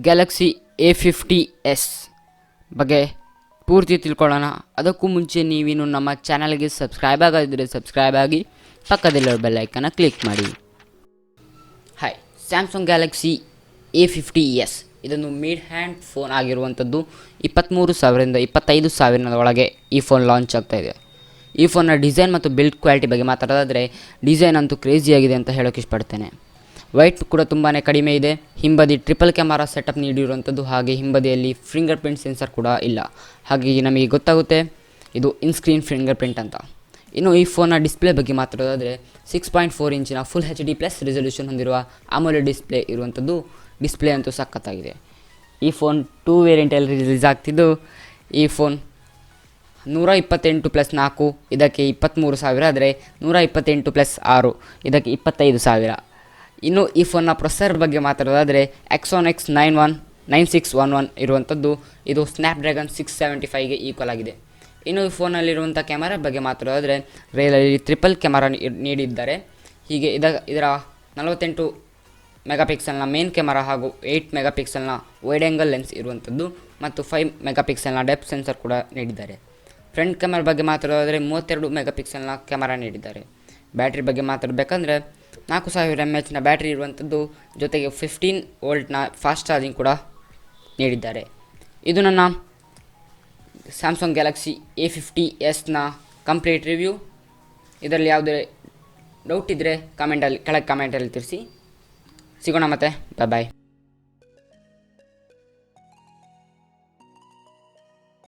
Galaxy A50s ಬಗ್ಗೆ ಪೂರ್ತಿ ತಿಳ್ಕೊಳ್ಳೋಣ. ಅದಕ್ಕೂ ಮುಂಚೆ ನೀವಿನ್ನು ನಮ್ಮ ಚಾನಲ್ಗೆ ಸಬ್ಸ್ಕ್ರೈಬ್ ಆಗದಿದ್ದರೆ ಸಬ್ಸ್ಕ್ರೈಬ್ ಆಗಿ, ಪಕ್ಕದಲ್ಲಿರೋ ಬೆಲ್ ಐಕನ್ನ ಕ್ಲಿಕ್ ಮಾಡಿ. ಹಾಯ್, ಸ್ಯಾಮ್ಸಂಗ್ ಗ್ಯಾಲಕ್ಸಿ A50s ಇದೊಂದು ಮಿಡ್ ಹ್ಯಾಂಡ್ ಫೋನ್ ಆಗಿರುವಂಥದ್ದು. 23,000ರಿಂದ 25,000 ಒಳಗೆ ಈ ಫೋನ್ ಲಾಂಚ್ ಆಗ್ತಾಯಿದೆ. ಈ ಫೋನ್ನ ಡಿಸೈನ್ ಮತ್ತು ಬಿಲ್ಡ್ ಕ್ವಾಲಿಟಿ ಬಗ್ಗೆ ಮಾತಾಡೋದಾದರೆ, ಡಿಸೈನ್ ಅಂತೂ ಕ್ರೇಜಿಯಾಗಿದೆ ಅಂತ ಹೇಳೋಕ್ಕೆ ಇಷ್ಟಪಡ್ತೇನೆ. ವೈಟ್ ಕೂಡ ತುಂಬಾ ಕಡಿಮೆ ಇದೆ. ಹಿಂಬದಿ ಟ್ರಿಪಲ್ ಕ್ಯಾಮರಾ ಸೆಟಪ್ ನೀಡಿರುವಂಥದ್ದು, ಹಾಗೆ ಹಿಂಬದಿಯಲ್ಲಿ ಫಿಂಗರ್ ಪ್ರಿಂಟ್ ಸೆನ್ಸರ್ ಕೂಡ ಇಲ್ಲ. ಹಾಗಾಗಿ ನಮಗೆ ಗೊತ್ತಾಗುತ್ತೆ ಇದು ಇನ್ಸ್ಕ್ರೀನ್ ಫಿಂಗರ್ ಪ್ರಿಂಟ್ ಅಂತ. ಇನ್ನು ಈ ಫೋನ್ನ ಡಿಸ್ಪ್ಲೇ ಬಗ್ಗೆ ಮಾತಾಡೋದಾದರೆ 6.4 ಇಂಚಿನ ಫುಲ್ HD+ ರೆಸಲ್ಯೂಷನ್ ಹೊಂದಿರುವ AMOLED ಡಿಸ್ಪ್ಲೇ ಇರುವಂಥದ್ದು. ಡಿಸ್ಪ್ಲೇ ಅಂತೂ ಸಖತ್ತಾಗಿದೆ. ಈ ಫೋನ್ 2 ವೇರಿಯಂಟಲ್ಲಿ ರಿಲೀಸ್ ಆಗ್ತಿದ್ದು, ಈ ಫೋನ್ 128+4 ಇದಕ್ಕೆ 23,000, ಆದರೆ 128+6 ಇದಕ್ಕೆ 25,000. ಇನ್ನು ಈ ಫೋನ್ನ ಪ್ರೊಸೆಸರ್ ಬಗ್ಗೆ ಮಾತಾಡೋದಾದರೆ Exynos 9611 ಇರುವಂಥದ್ದು. ಇದು ಸ್ನ್ಯಾಪ್ಡ್ರ್ಯಾಗನ್ 675ಗೆ ಈಕ್ವಲ್ ಆಗಿದೆ. ಇನ್ನು ಈ ಫೋನಲ್ಲಿರುವಂಥ ಕ್ಯಾಮರಾ ಬಗ್ಗೆ ಮಾತಾಡೋದಾದರೆ ರಿಯಲಲ್ಲಿ ಟ್ರಿಪಲ್ ಕ್ಯಾಮರಾ ನೀಡಿದ್ದಾರೆ. ಹೀಗೆ ಇದರ 48 ಮೆಗಾಪಿಕ್ಸೆಲ್ನ ಮೇನ್ ಕ್ಯಾಮರಾ ಹಾಗೂ 8 ಮೆಗಾಪಿಕ್ಸೆಲ್ನ ವೈಡ್ ಆ್ಯಂಗಲ್ ಲೆನ್ಸ್ ಇರುವಂಥದ್ದು, ಮತ್ತು 5 ಮೆಗಾಪಿಕ್ಸೆಲ್ನ ಡೆಪ್ತ್ ಸೆನ್ಸರ್ ಕೂಡ ನೀಡಿದ್ದಾರೆ. ಫ್ರಂಟ್ ಕ್ಯಾಮರಾ ಬಗ್ಗೆ ಮಾತಾಡೋದಾದರೆ 32 ಮೆಗಾಪಿಕ್ಸೆಲ್ನ ಕ್ಯಾಮರಾ ನೀಡಿದ್ದಾರೆ. ಬ್ಯಾಟ್ರಿ ಬಗ್ಗೆ ಮಾತಾಡಬೇಕಂದ್ರೆ 4000 mAh ಬ್ಯಾಟ್ರಿ ಇರುವಂಥದ್ದು, ಜೊತೆಗೆ 15 ವೋಲ್ಟ್ನ ಫಾಸ್ಟ್ ಚಾರ್ಜಿಂಗ್ ಕೂಡ ನೀಡಿದ್ದಾರೆ. ಇದು ನನ್ನ ಸ್ಯಾಮ್ಸಂಗ್ ಗ್ಯಾಲಕ್ಸಿ A50sನ ಕಂಪ್ಲೀಟ್ ರಿವ್ಯೂ. ಇದರಲ್ಲಿ ಯಾವುದೇ ಡೌಟ್ ಇದ್ದರೆ ಕೆಳಗೆ ಕಮೆಂಟಲ್ಲಿ ತಿಳಿಸಿ. ಸಿಗೋಣ ಮತ್ತೆ, ಬಾಯ್.